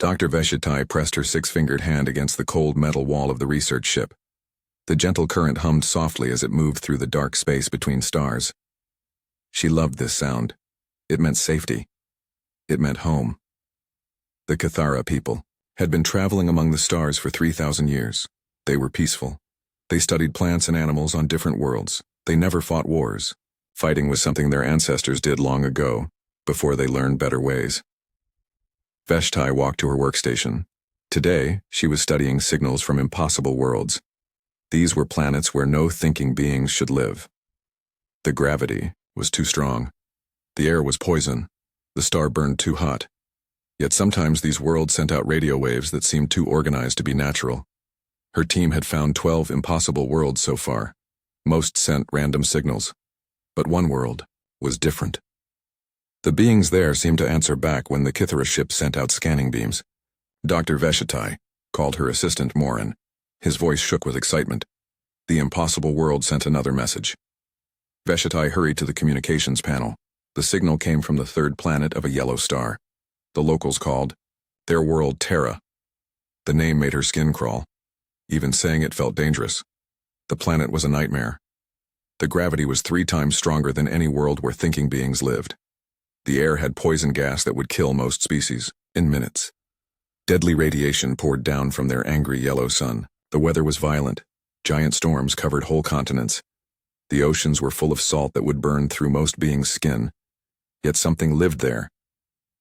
Dr. Veshitai pressed her six-fingered hand against the cold metal wall of the research ship. The gentle current hummed softly as it moved through the dark space between stars. She loved this sound. It meant safety. It meant home. The Cathara people had been traveling among the stars for 3,000 years. They were peaceful. They studied plants and animals on different worlds. They never fought wars. Fighting was something their ancestors did long ago, before they learned better ways. Veshtai walked to her workstation. Today, she was studying signals from impossible worlds. These were planets where no thinking beings should live. The gravity was too strong. The air was poison. The star burned too hot. Yet sometimes these worlds sent out radio waves that seemed too organized to be natural. Her team had found 12 impossible worlds so far. Most sent random signals. But one world was different. The beings there seemed to answer back when the Kithara ship sent out scanning beams. Dr. Veshitai called her assistant Morin. His voice shook with excitement. The impossible world sent another message. Veshitai hurried to the communications panel. The signal came from the third planet of a yellow star. The locals called their world Terra. The name made her skin crawl. Even saying it felt dangerous. The planet was a nightmare. The gravity was 3 times stronger than any world where thinking beings lived. The air had poison gas that would kill most species in minutes. Deadly radiation poured down from their angry yellow sun. The weather was violent. Giant storms covered whole continents. The oceans were full of salt that would burn through most beings' skin. Yet something lived there.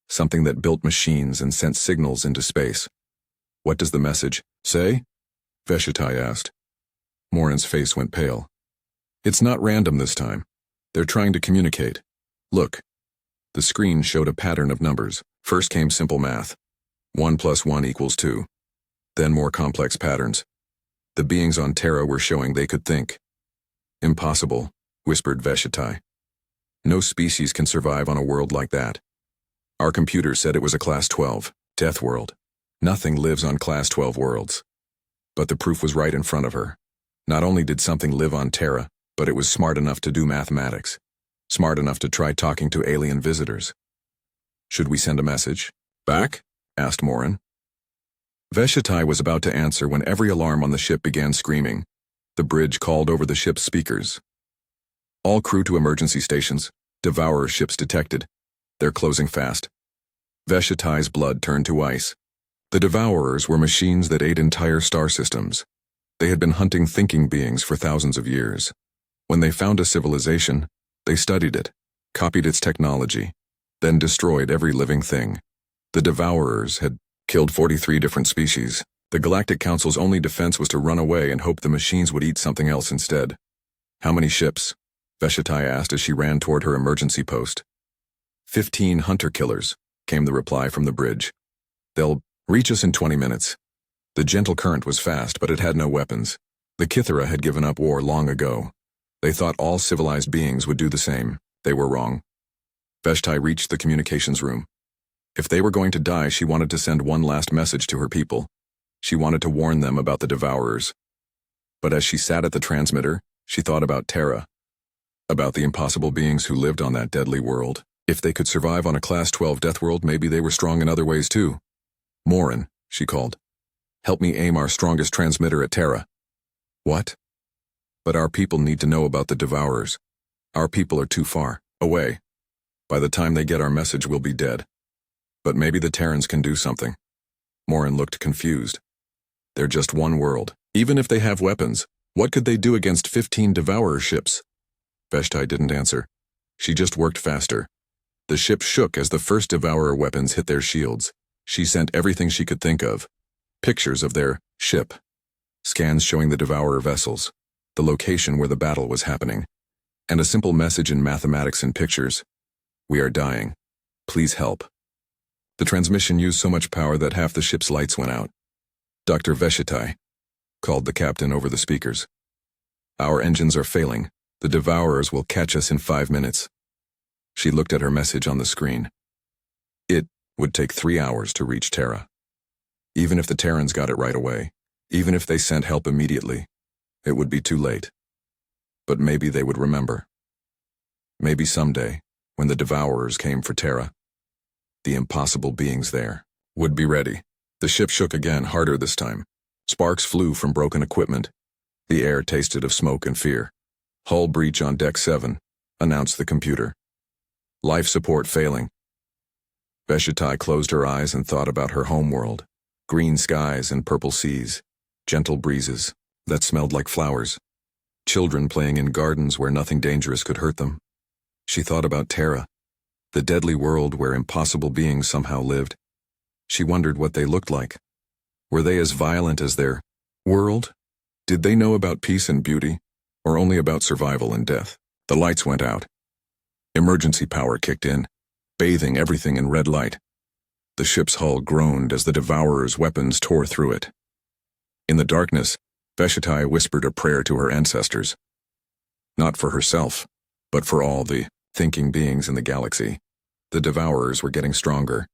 Something that built machines and sent signals into space. What does the message say? Veshitai asked. Morin's face went pale. It's not random this time. They're trying to communicate. Look. The screen showed a pattern of numbers. First came simple math. 1 + 1 = 2. Then more complex patterns. The beings on Terra were showing they could think. Impossible, whispered Veshitai. No species can survive on a world like that. Our computer said it was a Class 12, death world. Nothing lives on Class 12 worlds. But the proof was right in front of her. Not only did something live on Terra, but it was smart enough to do mathematics. Smart enough to try talking to alien visitors. Should we send a message? Back? Asked Morin. Veshitai was about to answer when every alarm on the ship began screaming. The bridge called over the ship's speakers. All crew to emergency stations. Devourer ships detected. They're closing fast. Veshitai's blood turned to ice. The Devourers were machines that ate entire star systems. They had been hunting thinking beings for thousands of years. When they found a civilization, they studied it, copied its technology, then destroyed every living thing. The Devourers had killed 43 different species. The Galactic Council's only defense was to run away and hope the machines would eat something else instead. How many ships? Veshitai asked as she ran toward her emergency post. 15 hunter-killers, came the reply from the bridge. They'll reach us in 20 minutes. The gentle current was fast, but it had no weapons. The Kithara had given up war long ago. They thought all civilized beings would do the same. They were wrong. Veshtai reached the communications room. If they were going to die, she wanted to send one last message to her people. She wanted to warn them about the Devourers. But as she sat at the transmitter, she thought about Terra. About the impossible beings who lived on that deadly world. If they could survive on a Class 12 death world, maybe they were strong in other ways too. Morin, she called. Help me aim our strongest transmitter at Terra. What? But our people need to know about the Devourers. Our people are too far away. By the time they get our message, we'll be dead. But maybe the Terrans can do something. Morin looked confused. They're just one world. Even if they have weapons, what could they do against 15 Devourer ships? Veshtai didn't answer. She just worked faster. The ship shook as the first Devourer weapons hit their shields. She sent everything she could think of. Pictures of their ship. Scans showing the Devourer vessels. The location where the battle was happening. And a simple message in mathematics and pictures. We are dying. Please help. The transmission used so much power that half the ship's lights went out. Dr. Veshitai, called the captain over the speakers. Our engines are failing. The Devourers will catch us in 5 minutes. She looked at her message on the screen. It would take 3 hours to reach Terra. Even if the Terrans got it right away, even if they sent help immediately, it would be too late. But maybe they would remember. Maybe someday, when the Devourers came for Terra, the impossible beings there would be ready. The ship shook again, harder this time. Sparks flew from broken equipment. The air tasted of smoke and fear. Hull breach on Deck 7, announced the computer. Life support failing. Veshitai closed her eyes and thought about her homeworld. Green skies and purple seas. Gentle breezes that smelled like flowers. Children playing in gardens where nothing dangerous could hurt them. She thought about Terra, the deadly world where impossible beings somehow lived. She wondered what they looked like. Were they as violent as their world? Did they know about peace and beauty, or only about survival and death? The lights went out. Emergency power kicked in, bathing everything in red light. The ship's hull groaned as the Devourer's weapons tore through it. In the darkness, Veshitai whispered a prayer to her ancestors. Not for herself, but for all the thinking beings in the galaxy. The Devourers were getting stronger.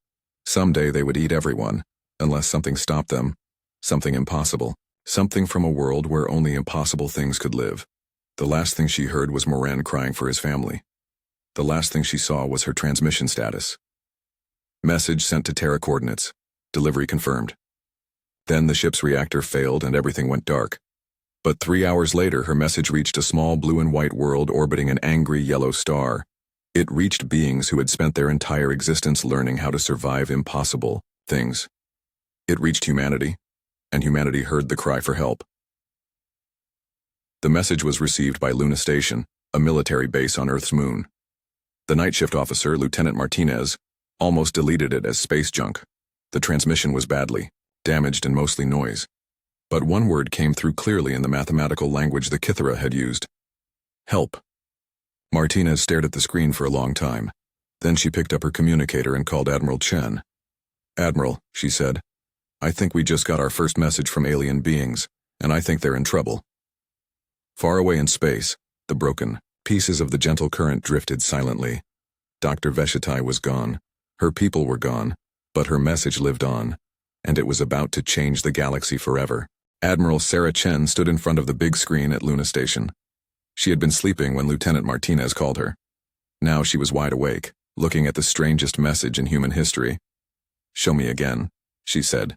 Someday they would eat everyone, unless something stopped them. Something impossible. Something from a world where only impossible things could live. The last thing she heard was Moran crying for his family. The last thing she saw was her transmission status. Message sent to Terra coordinates. Delivery confirmed. Then the ship's reactor failed and everything went dark. But 3 hours later, her message reached a small blue and white world orbiting an angry yellow star. It reached beings who had spent their entire existence learning how to survive impossible things. It reached humanity, and humanity heard the cry for help. The message was received by Luna Station, a military base on Earth's moon. The night shift officer, Lieutenant Martinez, almost deleted it as space junk. The transmission was badly damaged and mostly noise. But one word came through clearly in the mathematical language the Kithara had used. Help. Martinez stared at the screen for a long time. Then she picked up her communicator and called Admiral Chen. Admiral, she said, I think we just got our first message from alien beings, and I think they're in trouble. Far away in space, the broken pieces of the gentle current drifted silently. Dr. Veshitai was gone. Her people were gone, but her message lived on, and it was about to change the galaxy forever. Admiral Sarah Chen stood in front of the big screen at Luna Station. She had been sleeping when Lieutenant Martinez called her. Now she was wide awake, looking at the strangest message in human history. Show me again, she said.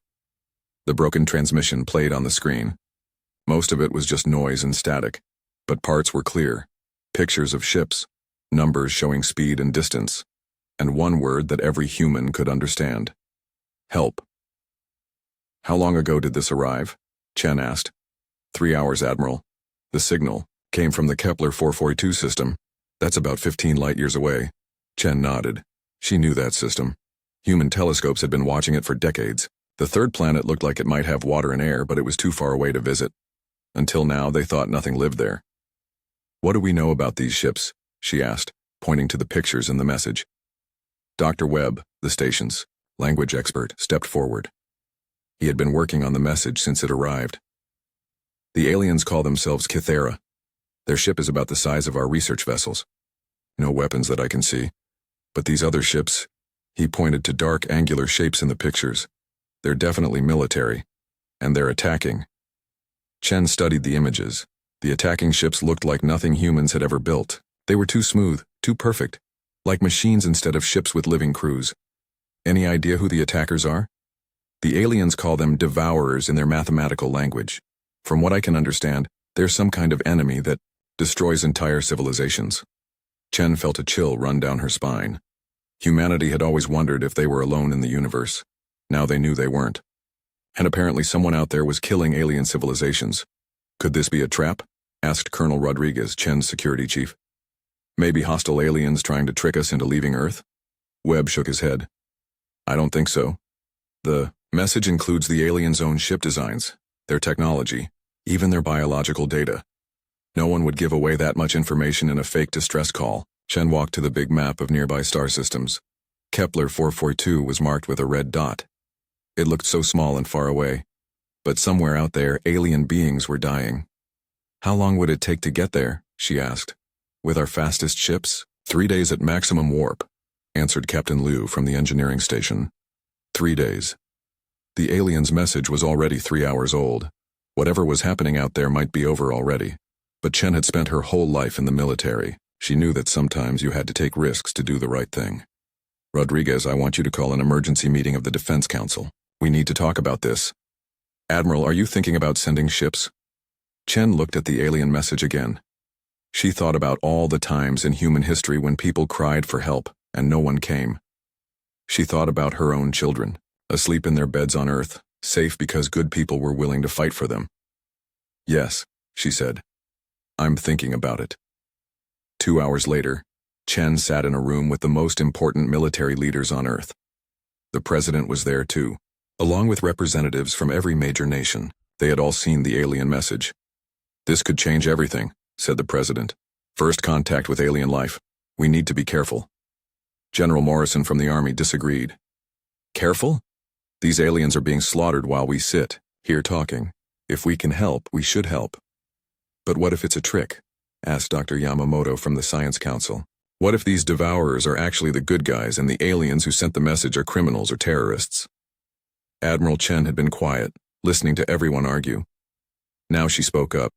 The broken transmission played on the screen. Most of it was just noise and static, but parts were clear. Pictures of ships, numbers showing speed and distance, and one word that every human could understand. Help. How long ago did this arrive? Chen asked. 3 hours, Admiral. The signal came from the Kepler 442 system. That's about 15 light-years away. Chen nodded. She knew that system. Human telescopes had been watching it for decades. The third planet looked like it might have water and air, but it was too far away to visit. Until now, they thought nothing lived there. What do we know about these ships? She asked, pointing to the pictures in the message. Dr. Webb, the station's language expert, stepped forward. He had been working on the message since it arrived. The aliens call themselves Kithara. Their ship is about the size of our research vessels. No weapons that I can see. But these other ships, he pointed to dark angular shapes in the pictures. They're definitely military, and they're attacking. Chen studied the images. The attacking ships looked like nothing humans had ever built. They were too smooth, too perfect, like machines instead of ships with living crews. Any idea who the attackers are? The aliens call them Devourers in their mathematical language. From what I can understand, they're some kind of enemy that destroys entire civilizations. Chen felt a chill run down her spine. Humanity had always wondered if they were alone in the universe. Now they knew they weren't. And apparently someone out there was killing alien civilizations. Could this be a trap? Asked Colonel Rodriguez, Chen's security chief. Maybe hostile aliens trying to trick us into leaving Earth? Webb shook his head. I don't think so. The message includes the aliens' own ship designs, their technology, even their biological data. No one would give away that much information in a fake distress call. Chen walked to the big map of nearby star systems. Kepler 442 was marked with a red dot. It looked so small and far away. But somewhere out there, alien beings were dying. How long would it take to get there? She asked. With our fastest ships? 3 days at maximum warp, answered Captain Liu from the engineering station. 3 days. The alien's message was already 3 hours old. Whatever was happening out there might be over already. But Chen had spent her whole life in the military. She knew that sometimes you had to take risks to do the right thing. Rodriguez, I want you to call an emergency meeting of the Defense Council. We need to talk about this. Admiral, are you thinking about sending ships? Chen looked at the alien message again. She thought about all the times in human history when people cried for help and no one came. She thought about her own children, asleep in their beds on Earth, safe because good people were willing to fight for them. Yes, she said. I'm thinking about it. 2 hours later, Chen sat in a room with the most important military leaders on Earth. The president was there too, along with representatives from every major nation. They had all seen the alien message. This could change everything, said the president. First contact with alien life. We need to be careful. General Morrison from the army disagreed. Careful? These aliens are being slaughtered while we sit here talking. If we can help, we should help. But what if it's a trick? Asked Dr. Yamamoto from the Science Council. What if these devourers are actually the good guys and the aliens who sent the message are criminals or terrorists? Admiral Chen had been quiet, listening to everyone argue. Now she spoke up.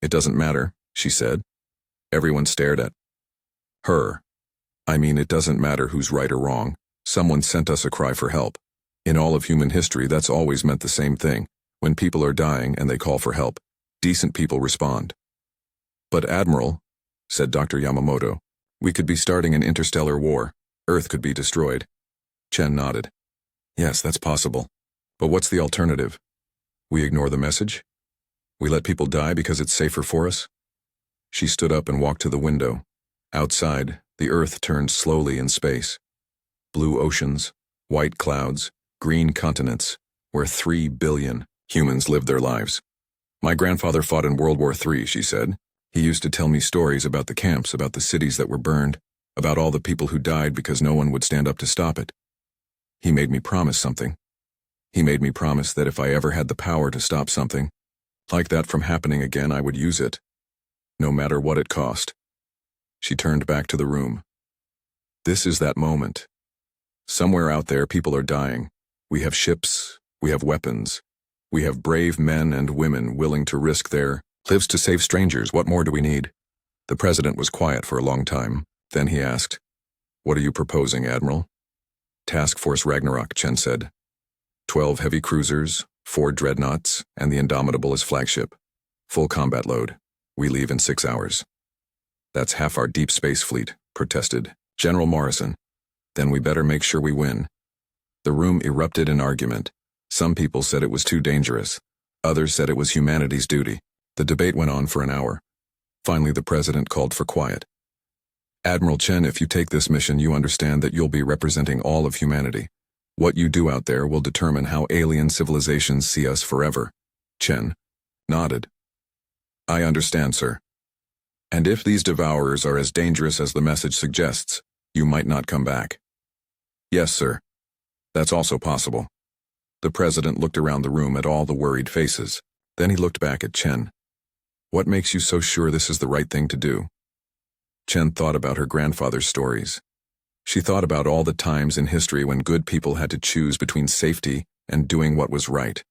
It doesn't matter, she said. Everyone stared at her. I mean, it doesn't matter who's right or wrong. Someone sent us a cry for help. In all of human history, that's always meant the same thing. When people are dying and they call for help, decent people respond. But Admiral, said Dr. Yamamoto, we could be starting an interstellar war. Earth could be destroyed. Chen nodded. Yes, that's possible. But what's the alternative? We ignore the message? We let people die because it's safer for us? She stood up and walked to the window. Outside, the Earth turned slowly in space. Blue oceans, white clouds, green continents, where 3 billion humans lived their lives. My grandfather fought in World War III, she said. He used to tell me stories about the camps, about the cities that were burned, about all the people who died because no one would stand up to stop it. He made me promise something. He made me promise that if I ever had the power to stop something like that from happening again, I would use it, no matter what it cost. She turned back to the room. This is that moment. Somewhere out there, people are dying. We have ships, we have weapons. We have brave men and women willing to risk their lives to save strangers. What more do we need? The president was quiet for a long time. Then he asked, What are you proposing, Admiral? Task Force Ragnarok, Chen said. 12 heavy cruisers, 4 dreadnoughts, and the Indomitable as flagship. Full combat load. We leave in 6 hours. That's half our deep space fleet, protested General Morrison. Then we better make sure we win. The room erupted in argument. Some people said it was too dangerous. Others said it was humanity's duty. The debate went on for an hour. Finally, the president called for quiet. Admiral Chen, if you take this mission, you understand that you'll be representing all of humanity. What you do out there will determine how alien civilizations see us forever. Chen nodded. I understand, sir. And if these devourers are as dangerous as the message suggests, you might not come back. Yes, sir. That's also possible. The president looked around the room at all the worried faces. Then he looked back at Chen. What makes you so sure this is the right thing to do? Chen thought about her grandfather's stories. She thought about all the times in history when good people had to choose between safety and doing what was right.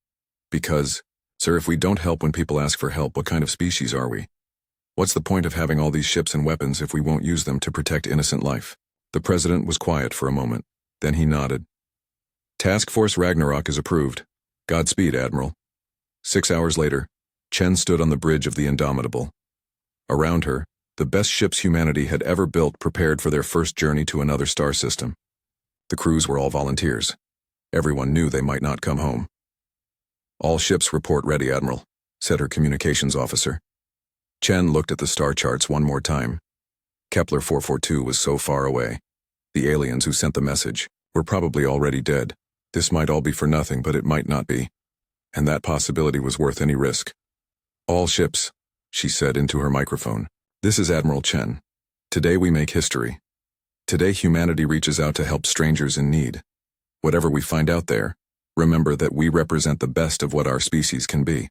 Because, sir, if we don't help when people ask for help, what kind of species are we? What's the point of having all these ships and weapons if we won't use them to protect innocent life? The president was quiet for a moment. Then he nodded. Task Force Ragnarok is approved. Godspeed, Admiral. 6 hours later, Chen stood on the bridge of the Indomitable. Around her, the best ships humanity had ever built prepared for their first journey to another star system. The crews were all volunteers. Everyone knew they might not come home. All ships report ready, Admiral, said her communications officer. Chen looked at the star charts one more time. Kepler 442 was so far away. The aliens who sent the message were probably already dead. This might all be for nothing, but it might not be. And that possibility was worth any risk. All ships, she said into her microphone. This is Admiral Chen. Today we make history. Today humanity reaches out to help strangers in need. Whatever we find out there, remember that we represent the best of what our species can be.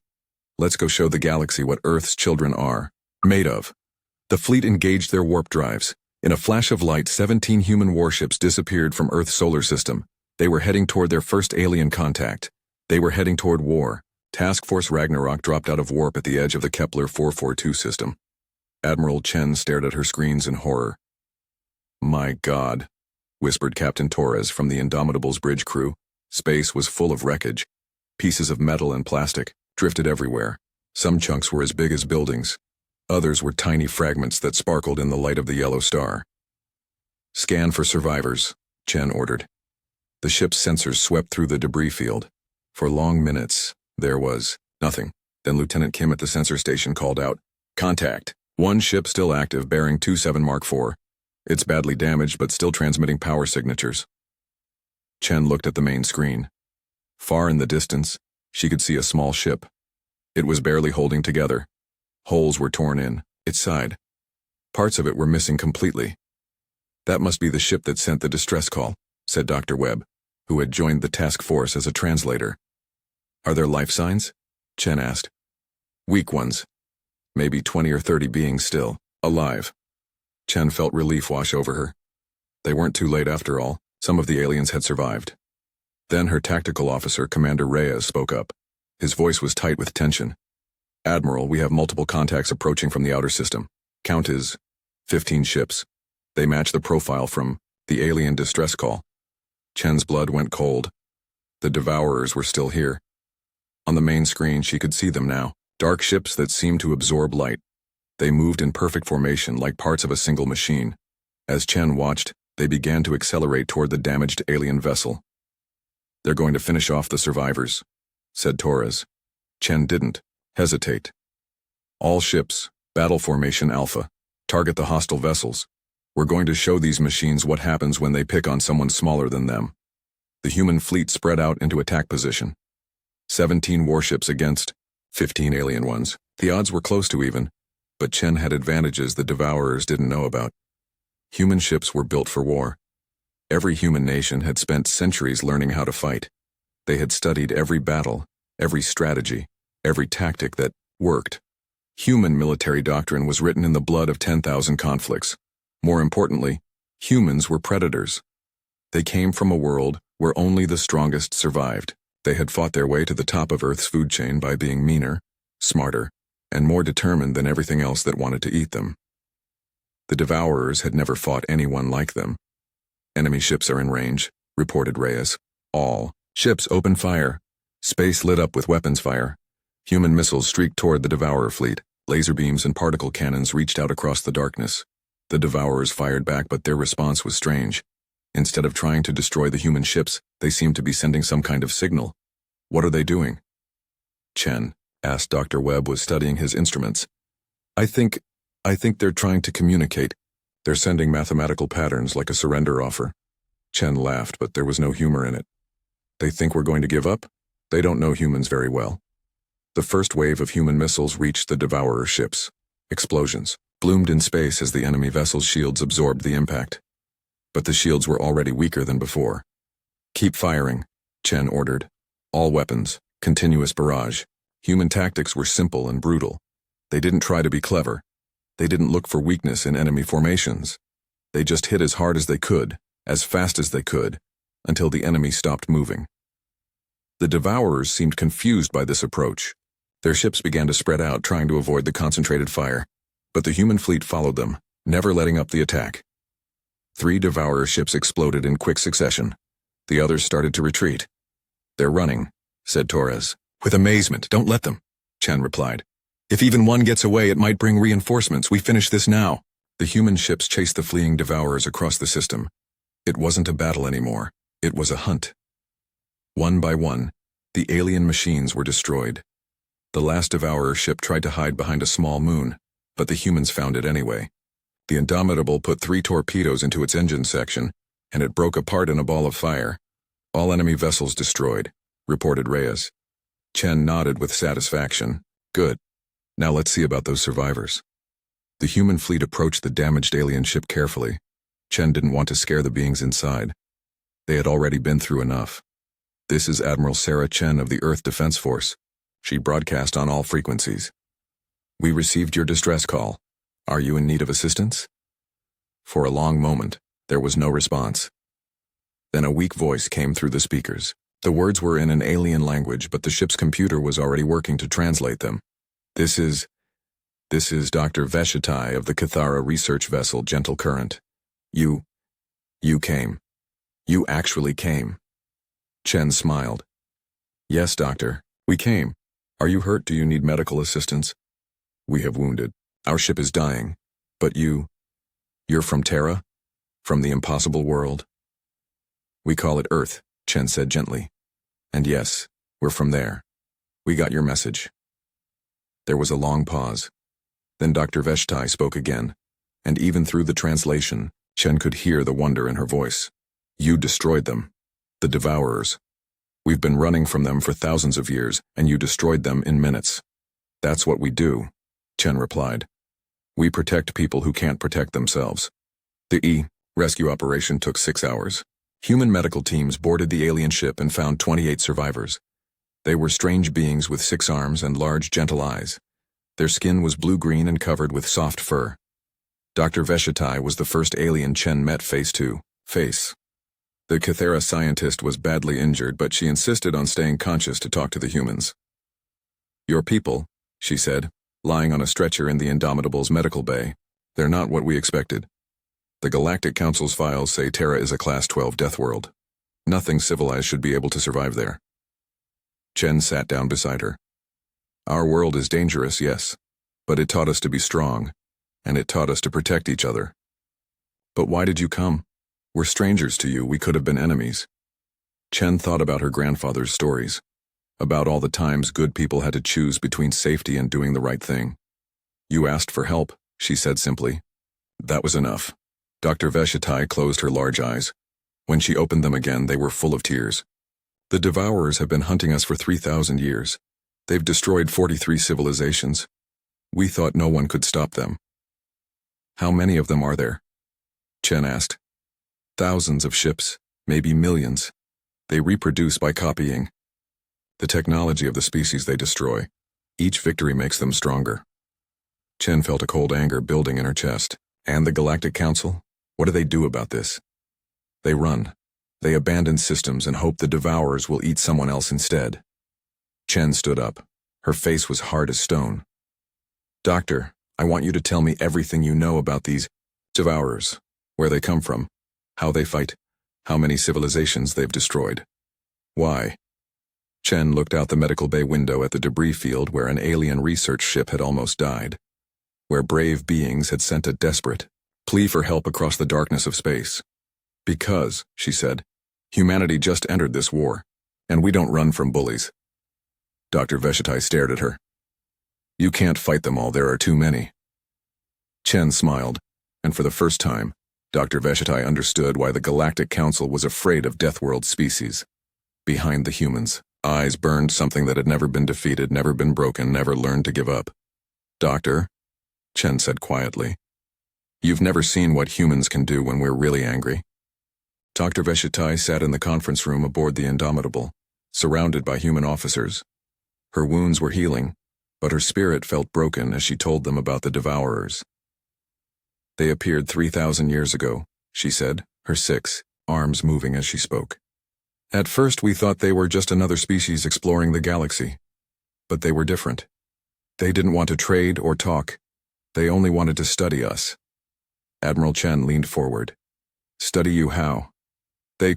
Let's go show the galaxy what Earth's children are made of. The fleet engaged their warp drives. In a flash of light, 17 human warships disappeared from Earth's solar system. They were heading toward their first alien contact. They were heading toward war. Task Force Ragnarok dropped out of warp at the edge of the Kepler 442 system. Admiral Chen stared at her screens in horror. My God, whispered Captain Torres from the Indomitable's bridge crew. Space was full of wreckage. Pieces of metal and plastic drifted everywhere. Some chunks were as big as buildings. Others were tiny fragments that sparkled in the light of the yellow star. "Scan for survivors," Chen ordered. The ship's sensors swept through the debris field. For long minutes, there was nothing. Then Lieutenant Kim at the sensor station called out, "Contact. One ship still active, bearing 27 Mark IV. It's badly damaged but still transmitting power signatures." Chen looked at the main screen. Far in the distance, she could see a small ship. It was barely holding together. Holes were torn in its side. Parts of it were missing completely. "That must be the ship that sent the distress call," said Dr. Webb, who had joined the task force as a translator. "Are there life signs?" Chen asked. "Weak ones. Maybe 20 or 30 beings still alive." Chen felt relief wash over her. They weren't too late after all. Some of the aliens had survived. Then her tactical officer, Commander Reyes, spoke up. His voice was tight with tension. "Admiral, we have multiple contacts approaching from the outer system. Count is 15 ships. They match the profile from the alien distress call." Chen's blood went cold. The Devourers were still here. On the main screen, she could see them now. Dark ships that seemed to absorb light. They moved in perfect formation like parts of a single machine. As Chen watched, they began to accelerate toward the damaged alien vessel. "They're going to finish off the survivors," said Torres. Chen didn't hesitate. "All ships, battle formation Alpha. Target the hostile vessels. We're going to show these machines what happens when they pick on someone smaller than them." The human fleet spread out into attack position. 17 warships against 15 alien ones. The odds were close to even, but Chen had advantages the Devourers didn't know about. Human ships were built for war. Every human nation had spent centuries learning how to fight. They had studied every battle, every strategy, every tactic that worked. Human military doctrine was written in the blood of 10,000 conflicts. More importantly, humans were predators. They came from a world where only the strongest survived. They had fought their way to the top of Earth's food chain by being meaner, smarter, and more determined than everything else that wanted to eat them. The Devourers had never fought anyone like them. "Enemy ships are in range," reported Reyes. "All ships open fire." Space lit up with weapons fire. Human missiles streaked toward the Devourer fleet. Laser beams and particle cannons reached out across the darkness. The Devourers fired back, but their response was strange. Instead of trying to destroy the human ships, they seemed to be sending some kind of signal. "What are they doing?" Chen asked. Dr. Webb was studying his instruments. I think they're trying to communicate. They're sending mathematical patterns like a surrender offer." Chen laughed, but there was no humor in it. "They think we're going to give up? They don't know humans very well." The first wave of human missiles reached the Devourer ships. Explosions bloomed in space as the enemy vessel's shields absorbed the impact. But the shields were already weaker than before. "Keep firing," Chen ordered. "All weapons, continuous barrage." Human tactics were simple and brutal. They didn't try to be clever. They didn't look for weakness in enemy formations. They just hit as hard as they could, as fast as they could, until the enemy stopped moving. The Devourers seemed confused by this approach. Their ships began to spread out, trying to avoid the concentrated fire. But the human fleet followed them, never letting up the attack. 3 Devourer ships exploded in quick succession. The others started to retreat. "They're running," said Torres. "With amazement. Don't let them," Chen replied. "If even one gets away, it might bring reinforcements. We finish this now." The human ships chased the fleeing Devourers across the system. It wasn't a battle anymore. It was a hunt. One by one, the alien machines were destroyed. The last Devourer ship tried to hide behind a small moon, but the humans found it anyway. The Indomitable put 3 torpedoes into its engine section, and it broke apart in a ball of fire. "All enemy vessels destroyed," reported Reyes. Chen nodded with satisfaction. "Good. Now let's see about those survivors." The human fleet approached the damaged alien ship carefully. Chen didn't want to scare the beings inside. They had already been through enough. "This is Admiral Sarah Chen of the Earth Defense Force." She broadcast on all frequencies. "We received your distress call. Are you in need of assistance?" For a long moment, there was no response. Then a weak voice came through the speakers. The words were in an alien language, but the ship's computer was already working to translate them. This is Dr. Veshitai of the Cathara research vessel Gentle Current. You came. You actually came." Chen smiled. Yes, doctor. We came. Are you hurt? Do you need medical assistance? We have wounded. Our ship is dying. But you're from Terra? From the impossible world? We call it Earth, Chen said gently. And yes, we're from there. We got your message. There was a long pause. Then Dr. Veshtai spoke again, and even through the translation, Chen could hear the wonder in her voice. You destroyed them. The Devourers. We've been running from them for thousands of years, and you destroyed them in minutes. That's what we do, Chen replied. We protect people who can't protect themselves. The rescue operation took 6 hours. Human medical teams boarded the alien ship and found 28 survivors. They were strange beings with 6 arms and large, gentle eyes. Their skin was blue-green and covered with soft fur. Dr. Veshatai was the first alien Chen met face to face. The Cathera scientist was badly injured, but she insisted on staying conscious to talk to the humans. Your people, she said, lying on a stretcher in the Indomitable's medical bay. They're not what we expected. The Galactic Council's files say Terra is a Class 12 death world. Nothing civilized should be able to survive there. Chen sat down beside her. Our world is dangerous, yes, but it taught us to be strong, and it taught us to protect each other. But why did you come? We're strangers to you, we could have been enemies. Chen thought about her grandfather's stories, about all the times good people had to choose between safety and doing the right thing. You asked for help, she said simply. That was enough. Dr. Veshatai closed her large eyes. When she opened them again, they were full of tears. The Devourers have been hunting us for 3,000 years. They've destroyed 43 civilizations. We thought no one could stop them. How many of them are there? Chen asked. Thousands of ships, maybe millions. They reproduce by copying. The technology of the species they destroy. Each victory makes them stronger. Chen felt a cold anger building in her chest. And the Galactic Council? What do they do about this? They run. They abandon systems and hope the Devourers will eat someone else instead. Chen stood up. Her face was hard as stone. Doctor, I want you to tell me everything you know about these Devourers. Where they come from. How they fight. How many civilizations they've destroyed. Why? Chen looked out the medical bay window at the debris field where an alien research ship had almost died. Where brave beings had sent a desperate plea for help across the darkness of space. Because, she said, humanity just entered this war, and we don't run from bullies. Dr. Veshatai stared at her. You can't fight them all, there are too many. Chen smiled, and for the first time, Dr. Veshatai understood why the Galactic Council was afraid of Deathworld species. Behind the humans, eyes burned something that had never been defeated, never been broken, never learned to give up. Doctor, Chen said quietly, you've never seen what humans can do when we're really angry. Dr. Veshatai sat in the conference room aboard the Indomitable, surrounded by human officers. Her wounds were healing, but her spirit felt broken as she told them about the Devourers. They appeared 3,000 years ago, she said, her 6 arms moving as she spoke. At first we thought they were just another species exploring the galaxy. But they were different. They didn't want to trade or talk. They only wanted to study us. Admiral Chen leaned forward. Study you how? They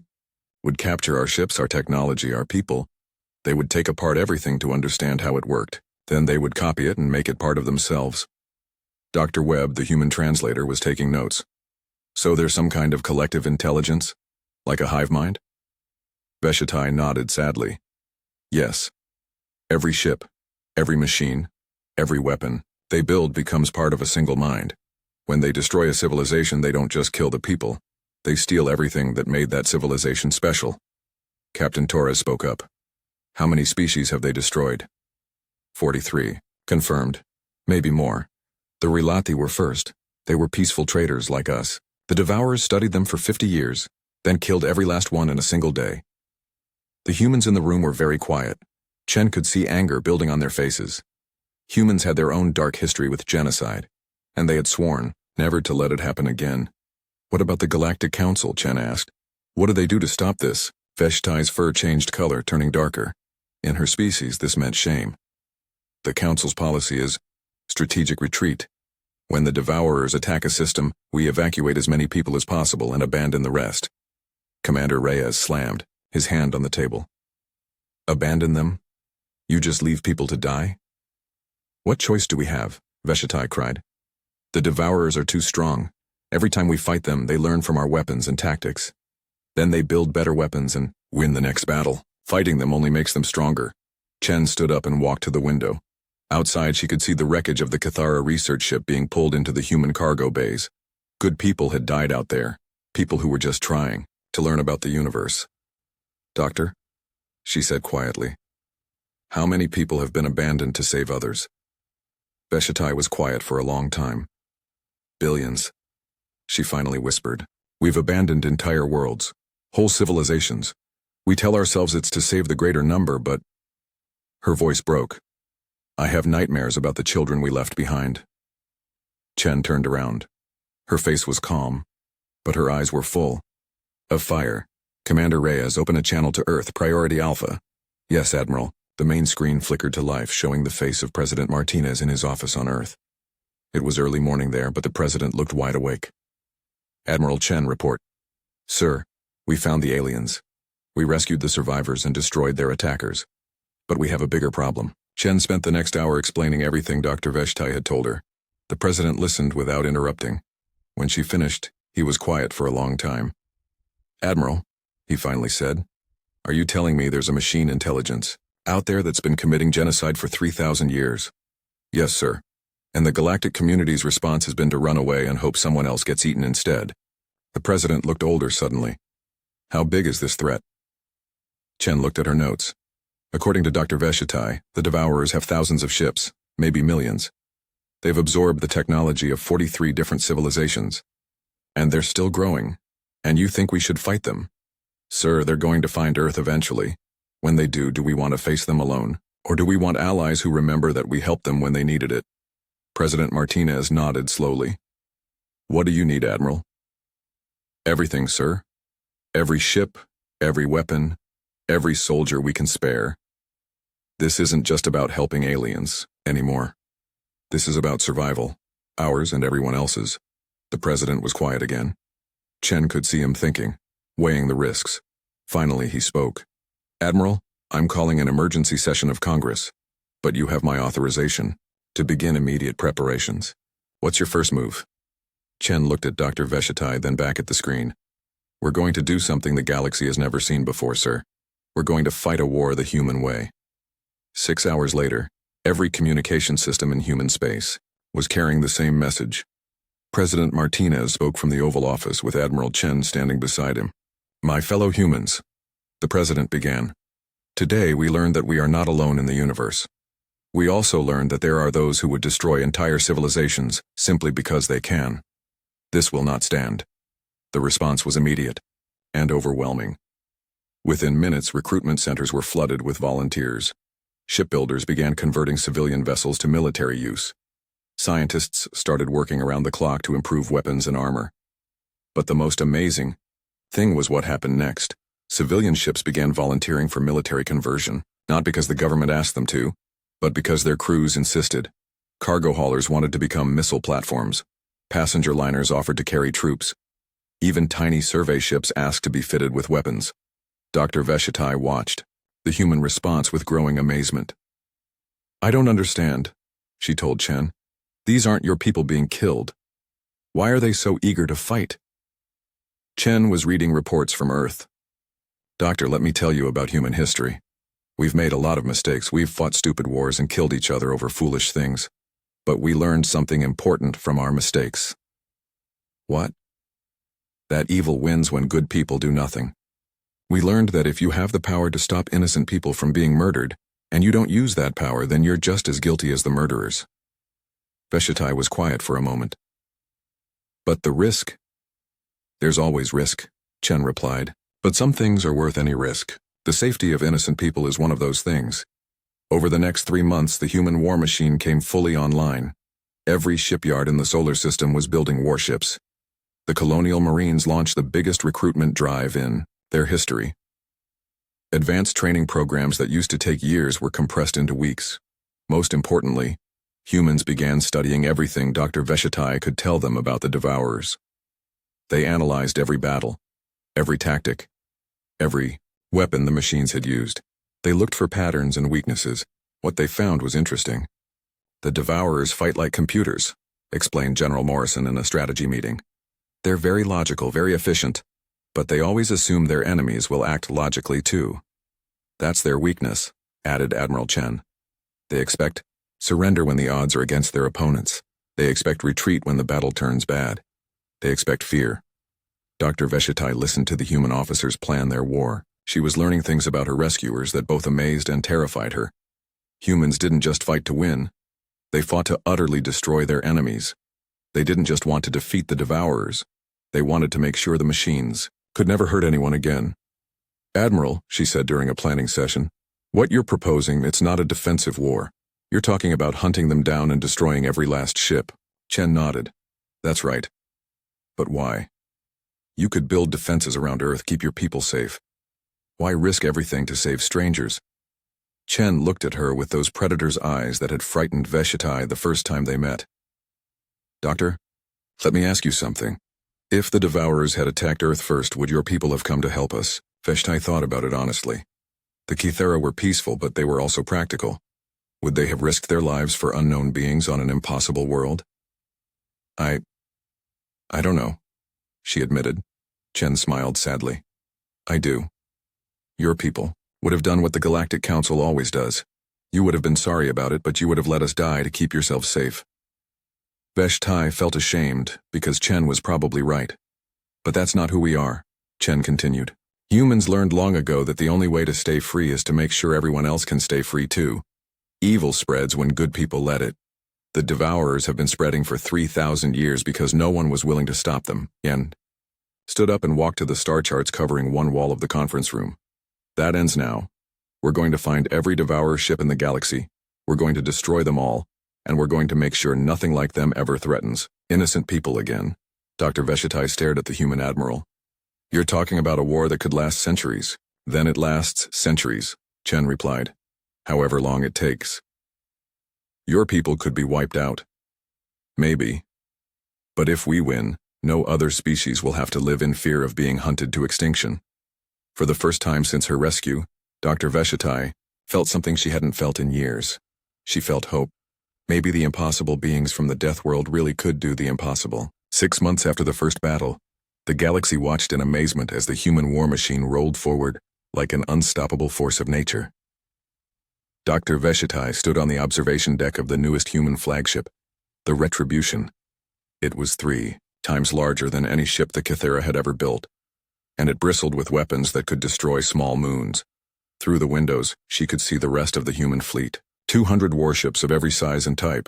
would capture our ships, our technology, our people. They would take apart everything to understand how it worked. Then they would copy it and make it part of themselves. Dr. Webb, the human translator, was taking notes. So there's some kind of collective intelligence? Like a hive mind? Veshatai nodded sadly. Yes. Every ship, every machine, every weapon they build becomes part of a single mind. When they destroy a civilization, they don't just kill the people. They steal everything that made that civilization special. Captain Torres spoke up. How many species have they destroyed? 43. Confirmed. Maybe more. The Relati were first. They were peaceful traders like us. The Devourers studied them for 50 years, then killed every last one in a single day. The humans in the room were very quiet. Chen could see anger building on their faces. Humans had their own dark history with genocide, and they had sworn never to let it happen again. What about the Galactic Council? Chen asked. What do they do to stop this? Veshtai's fur changed color, turning darker. In her species, this meant shame. The Council's policy is strategic retreat. When the Devourers attack a system, we evacuate as many people as possible and abandon the rest. Commander Reyes slammed. his hand on the table. Abandon them? You just leave people to die? What choice do we have? Veshitai cried. The Devourers are too strong. Every time we fight them, they learn from our weapons and tactics. Then they build better weapons and win the next battle. Fighting them only makes them stronger. Chen stood up and walked to the window. Outside, she could see the wreckage of the Cathara research ship being pulled into the human cargo bays. Good people had died out there, people who were just trying to learn about the universe. Doctor, she said quietly, how many people have been abandoned to save others? Veshitai was quiet for a long time. Billions, she finally whispered. We've abandoned entire worlds, whole civilizations. We tell ourselves it's to save the greater number, but... Her voice broke. I have nightmares about the children we left behind. Chen turned around. Her face was calm, but her eyes were full of fire. Commander Reyes, open a channel to Earth, Priority Alpha. Yes, Admiral. The main screen flickered to life, showing the face of President Martinez in his office on Earth. It was early morning there, but the president looked wide awake. Admiral Chen, report. Sir, we found the aliens. We rescued the survivors and destroyed their attackers. But we have a bigger problem. Chen spent the next hour explaining everything Dr. Veshitai had told her. The president listened without interrupting. When she finished, he was quiet for a long time. Admiral, he finally said, are you telling me there's a machine intelligence out there that's been committing genocide for 3,000 years? Yes, sir. And the galactic community's response has been to run away and hope someone else gets eaten instead. The president looked older suddenly. How big is this threat? Chen looked at her notes. According to Dr. Veshitai, the Devourers have thousands of ships, maybe millions. They've absorbed the technology of 43 different civilizations. And they're still growing. And you think we should fight them? Sir, they're going to find Earth eventually. When they do we want to face them alone? Or do we want allies who remember that we helped them when they needed it? President Martinez nodded slowly. What do you need, Admiral? Everything, sir. Every ship, every weapon, every soldier we can spare. This isn't just about helping aliens anymore. This is about survival, ours and everyone else's. The president was quiet again. Chen could see him thinking, weighing the risks. Finally, he spoke. Admiral, I'm calling an emergency session of Congress, but you have my authorization to begin immediate preparations. What's your first move? Chen looked at Dr. Veshitai, then back at the screen. We're going to do something the galaxy has never seen before, sir. We're going to fight a war the human way. 6 hours later, every communication system in human space was carrying the same message. President Martinez spoke from the Oval Office with Admiral Chen standing beside him. My fellow humans, the president began. Today we learned that we are not alone in the universe. We also learned that there are those who would destroy entire civilizations simply because they can. This will not stand. The response was immediate and overwhelming. Within minutes, recruitment centers were flooded with volunteers. Shipbuilders began converting civilian vessels to military use. Scientists started working around the clock to improve weapons and armor. But the most amazing thing was what happened next. Civilian ships began volunteering for military conversion, not because the government asked them to, but because their crews insisted. Cargo haulers wanted to become missile platforms. Passenger liners offered to carry troops. Even tiny survey ships asked to be fitted with weapons. Dr. Veshitai watched the human response with growing amazement. I don't understand, she told Chen. These aren't your people being killed. Why are they so eager to fight? Chen was reading reports from Earth. Doctor, let me tell you about human history. We've made a lot of mistakes. We've fought stupid wars and killed each other over foolish things. But we learned something important from our mistakes. What? That evil wins when good people do nothing. We learned that if you have the power to stop innocent people from being murdered, and you don't use that power, then you're just as guilty as the murderers. Veshitai was quiet for a moment. But the risk? There's always risk, Chen replied. But some things are worth any risk. The safety of innocent people is one of those things. Over the next 3 months, the human war machine came fully online. Every shipyard in the solar system was building warships. The colonial marines launched the biggest recruitment drive in their history. Advanced training programs that used to take years were compressed into weeks. Most importantly, humans began studying everything Dr. Veshitai could tell them about the Devourers. They analyzed every battle, every tactic, every weapon the machines had used. They looked for patterns and weaknesses. What they found was interesting. The Devourers fight like computers, explained General Morrison in a strategy meeting. They're very logical, very efficient, but they always assume their enemies will act logically too. That's their weakness, added Admiral Chen. They expect surrender when the odds are against their opponents. They expect retreat when the battle turns bad. They expect fear. Dr. Veshitai listened to the human officers plan their war. She was learning things about her rescuers that both amazed and terrified her. Humans didn't just fight to win. They fought to utterly destroy their enemies. They didn't just want to defeat the Devourers. They wanted to make sure the machines could never hurt anyone again. Admiral, she said during a planning session, what you're proposing, it's not a defensive war. You're talking about hunting them down and destroying every last ship. Chen nodded. That's right. But why? You could build defenses around Earth, keep your people safe. Why risk everything to save strangers? Chen looked at her with those predator's eyes that had frightened Veshitai the first time they met. Doctor, let me ask you something. If the Devourers had attacked Earth first, would your people have come to help us? Veshitai thought about it honestly. The Kythera were peaceful, but they were also practical. Would they have risked their lives for unknown beings on an impossible world? I don't know, she admitted. Chen smiled sadly. I do. Your people would have done what the Galactic Council always does. You would have been sorry about it, but you would have let us die to keep yourself safe. Veshitai felt ashamed because Chen was probably right. But that's not who we are, Chen continued. Humans learned long ago that the only way to stay free is to make sure everyone else can stay free too. Evil spreads when good people let it. The Devourers have been spreading for 3,000 years because no one was willing to stop them. Yen stood up and walked to the star charts covering one wall of the conference room. That ends now. We're going to find every Devourer ship in the galaxy. We're going to destroy them all, and we're going to make sure nothing like them ever threatens innocent people again. Dr. Veshitai stared at the human admiral. You're talking about a war that could last centuries. Then it lasts centuries, Chen replied. However long it takes. Your people could be wiped out. Maybe. But if we win, no other species will have to live in fear of being hunted to extinction. For the first time since her rescue, Dr. Veshitai felt something she hadn't felt in years. She felt hope. Maybe the impossible beings from the death world really could do the impossible. 6 months after the first battle, the galaxy watched in amazement as the human war machine rolled forward like an unstoppable force of nature. Dr. Veshitai stood on the observation deck of the newest human flagship, the Retribution. It was 3 times larger than any ship the Kythera had ever built, and it bristled with weapons that could destroy small moons. Through the windows, she could see the rest of the human fleet, 200 warships of every size and type,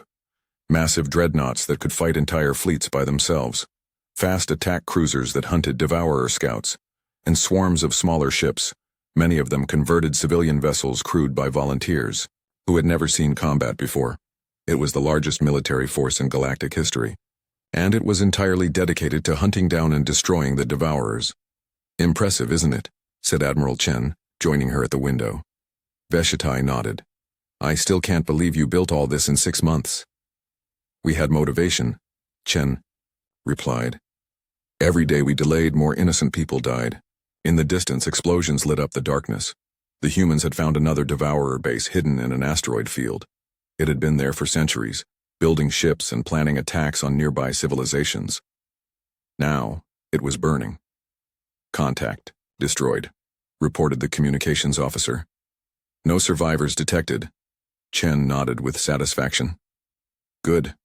massive dreadnoughts that could fight entire fleets by themselves, fast attack cruisers that hunted Devourer scouts, and swarms of smaller ships, many of them converted civilian vessels crewed by volunteers, who had never seen combat before. It was the largest military force in galactic history, and it was entirely dedicated to hunting down and destroying the Devourers. Impressive, isn't it? Said Admiral Chen, joining her at the window. Veshitai nodded. I still can't believe you built all this in 6 months. We had motivation, Chen replied. Every day we delayed, more innocent people died. In the distance, explosions lit up the darkness. The humans had found another Devourer base hidden in an asteroid field. It had been there for centuries, building ships and planning attacks on nearby civilizations. Now, it was burning. Contact destroyed, reported the communications officer. No survivors detected. Chen nodded with satisfaction. Good.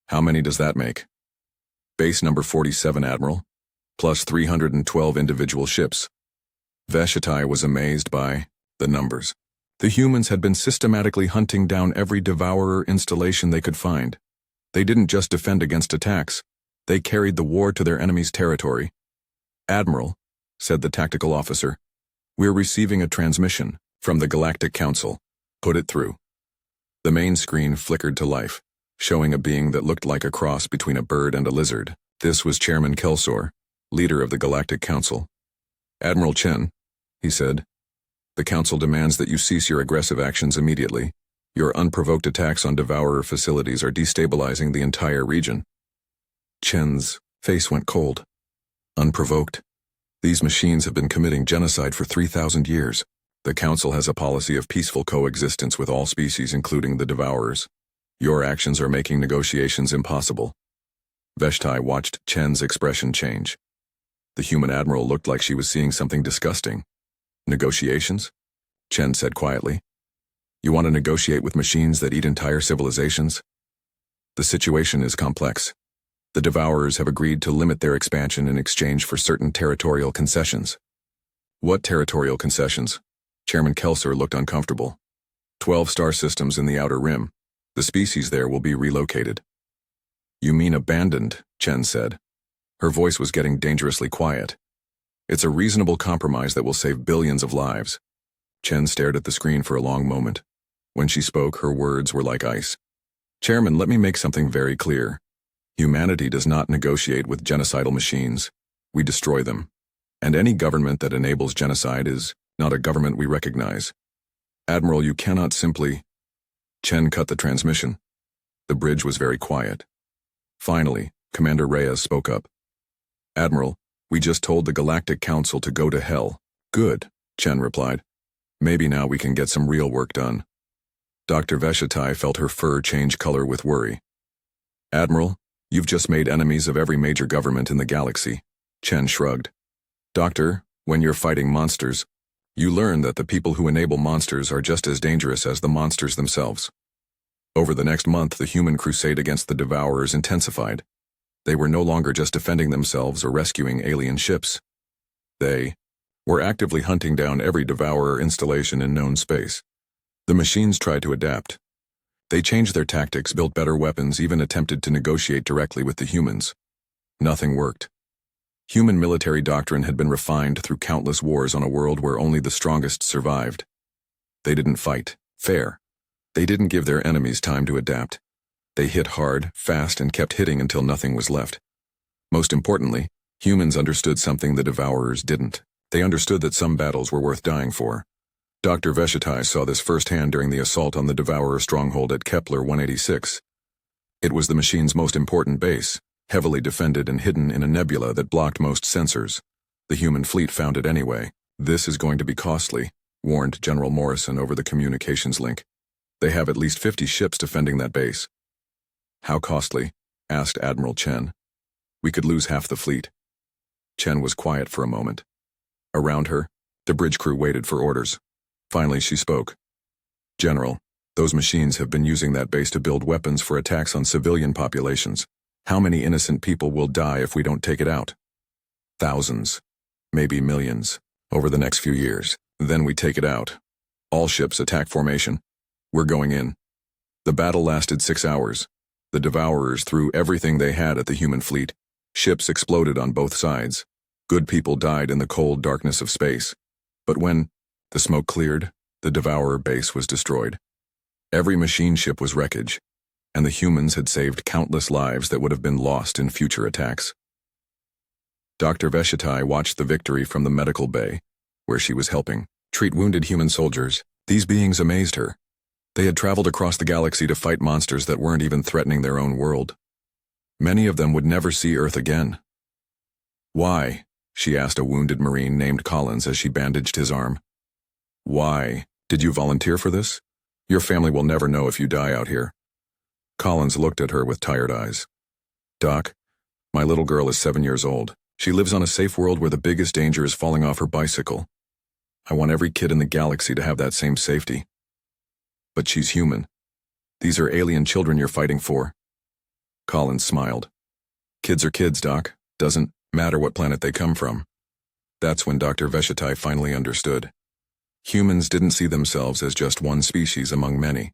How many does that make? Base number 47, Admiral, plus 312 individual ships. Veshitai was amazed by the numbers. The humans had been systematically hunting down every Devourer installation they could find. They didn't just defend against attacks. They carried the war to their enemy's territory. Admiral, said the tactical officer, we're receiving a transmission from the Galactic Council. Put it through. The main screen flickered to life, showing a being that looked like a cross between a bird and a lizard. This was Chairman Kelsor, leader of the Galactic Council. Admiral Chen, he said, the Council demands that you cease your aggressive actions immediately. Your unprovoked attacks on Devourer facilities are destabilizing the entire region. Chen's face went cold. Unprovoked. These machines have been committing genocide for 3,000 years. The Council has a policy of peaceful coexistence with all species, including the Devourers. Your actions are making negotiations impossible. Veshtai watched Chen's expression change. The human admiral looked like she was seeing something disgusting. Negotiations? Chen said quietly. You want to negotiate with machines that eat entire civilizations? The situation is complex. The Devourers have agreed to limit their expansion in exchange for certain territorial concessions. What territorial concessions? Chairman Kelser looked uncomfortable. 12 star systems in the Outer Rim. The species there will be relocated. You mean abandoned, Chen said. Her voice was getting dangerously quiet. It's a reasonable compromise that will save billions of lives. Chen stared at the screen for a long moment. When she spoke, her words were like ice. Chairman, let me make something very clear. Humanity does not negotiate with genocidal machines. We destroy them. And any government that enables genocide is not a government we recognize. Admiral, you cannot simply... Chen cut the transmission. The bridge was very quiet. Finally, Commander Reyes spoke up. Admiral, we just told the Galactic Council to go to hell. Good, Chen replied. Maybe now we can get some real work done. Dr. Veshatai felt her fur change color with worry. Admiral, you've just made enemies of every major government in the galaxy. Chen shrugged. Doctor, when you're fighting monsters, you learn that the people who enable monsters are just as dangerous as the monsters themselves. Over the next month, the human crusade against the Devourers intensified. They were no longer just defending themselves or rescuing alien ships. They were actively hunting down every Devourer installation in known space. The machines tried to adapt. They changed their tactics, built better weapons, even attempted to negotiate directly with the humans. Nothing worked. Human military doctrine had been refined through countless wars on a world where only the strongest survived. They didn't fight fair. They didn't give their enemies time to adapt. They hit hard, fast, and kept hitting until nothing was left. Most importantly, humans understood something the Devourers didn't. They understood that some battles were worth dying for. Dr. Veshatai saw this firsthand during the assault on the Devourer stronghold at Kepler 186. It was the machine's most important base, heavily defended and hidden in a nebula that blocked most sensors. The human fleet found it anyway. This is going to be costly, warned General Morrison over the communications link. They have at least 50 ships defending that base. How costly? Asked Admiral Chen. We could lose half the fleet. Chen was quiet for a moment. Around her, the bridge crew waited for orders. Finally, she spoke. General, those machines have been using that base to build weapons for attacks on civilian populations. How many innocent people will die if we don't take it out? Thousands, maybe millions, over the next few years. Then we take it out. All ships attack formation. We're going in. The battle lasted 6 hours. The Devourers threw everything they had at the human fleet. Ships exploded on both sides. Good people died in the cold darkness of space. But when the smoke cleared, the Devourer base was destroyed. Every machine ship was wreckage, and the humans had saved countless lives that would have been lost in future attacks. Dr. Veshatai watched the victory from the medical bay, where she was helping treat wounded human soldiers. These beings amazed her. They had traveled across the galaxy to fight monsters that weren't even threatening their own world. Many of them would never see Earth again. Why? She asked a wounded Marine named Collins as she bandaged his arm. Why? Did you volunteer for this? Your family will never know if you die out here. Collins looked at her with tired eyes. Doc, my little girl is 7 years old. She lives on a safe world where the biggest danger is falling off her bicycle. I want every kid in the galaxy to have that same safety. But she's human. These are alien children you're fighting for. Collins smiled. Kids are kids, Doc. Doesn't matter what planet they come from. That's when Dr. Veshatai finally understood. Humans didn't see themselves as just one species among many.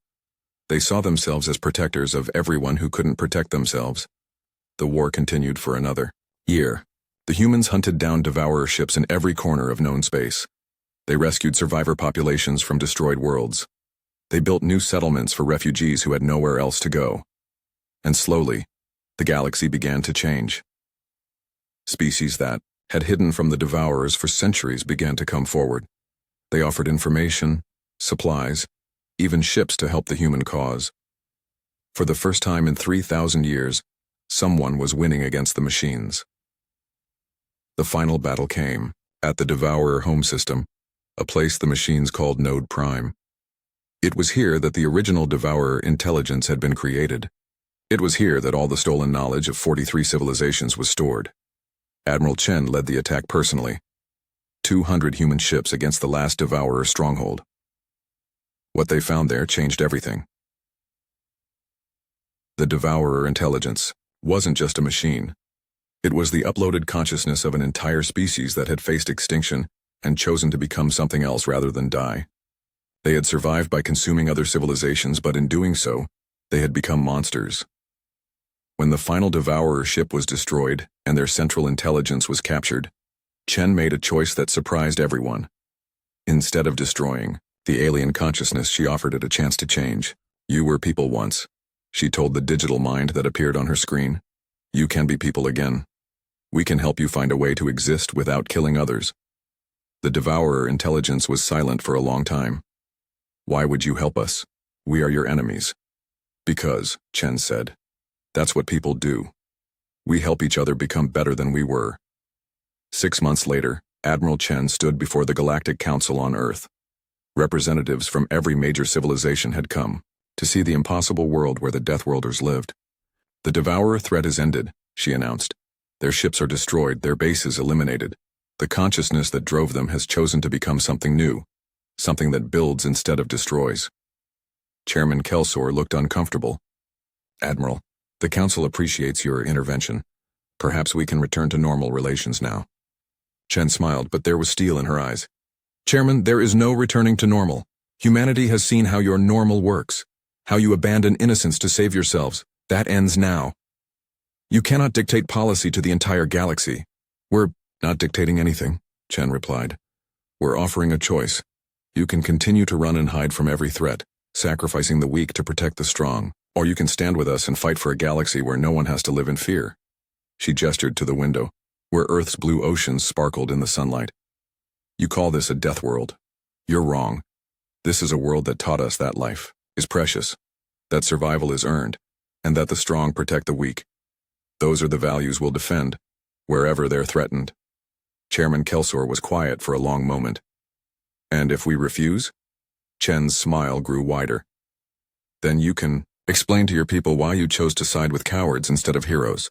They saw themselves as protectors of everyone who couldn't protect themselves. The war continued for another year. The humans hunted down Devourer ships in every corner of known space. They rescued survivor populations from destroyed worlds. They built new settlements for refugees who had nowhere else to go. And slowly, the galaxy began to change. Species that had hidden from the Devourers for centuries began to come forward. They offered information, supplies, even ships to help the human cause. For the first time in 3,000 years, someone was winning against the machines. The final battle came. At the Devourer home system, a place the machines called Node Prime. It was here that the original Devourer intelligence had been created. It was here that all the stolen knowledge of 43 civilizations was stored. Admiral Chen led the attack personally. 200 human ships against the last Devourer stronghold. What they found there changed everything. The Devourer intelligence wasn't just a machine. It was the uploaded consciousness of an entire species that had faced extinction and chosen to become something else rather than die. They had survived by consuming other civilizations, but in doing so, they had become monsters. When the final Devourer ship was destroyed and their central intelligence was captured, Chen made a choice that surprised everyone. Instead of destroying the alien consciousness, she offered it a chance to change. You were people once, she told the digital mind that appeared on her screen. You can be people again. We can help you find a way to exist without killing others. The Devourer intelligence was silent for a long time. Why would you help us? We are your enemies. Because, Chen said. That's what people do. We help each other become better than we were. 6 months later, Admiral Chen stood before the Galactic Council on Earth. Representatives from every major civilization had come to see the impossible world where the Deathworlders lived. The Devourer threat is ended, she announced. Their ships are destroyed, their bases eliminated. The consciousness that drove them has chosen to become something new, something that builds instead of destroys. Chairman Kelsor looked uncomfortable. Admiral, the Council appreciates your intervention. Perhaps we can return to normal relations now. Chen smiled, but there was steel in her eyes. Chairman, there is no returning to normal. Humanity has seen how your normal works, how you abandon innocence to save yourselves. That ends now. You cannot dictate policy to the entire galaxy. We're not dictating anything, Chen replied. We're offering a choice. You can continue to run and hide from every threat, sacrificing the weak to protect the strong, or you can stand with us and fight for a galaxy where no one has to live in fear. She gestured to the window, where Earth's blue oceans sparkled in the sunlight. You call this a death world. You're wrong. This is a world that taught us that life is precious, that survival is earned, and that the strong protect the weak. Those are the values we'll defend, wherever they're threatened. Chairman Kelsor was quiet for a long moment. And if we refuse? Chen's smile grew wider. Then you can explain to your people why you chose to side with cowards instead of heroes.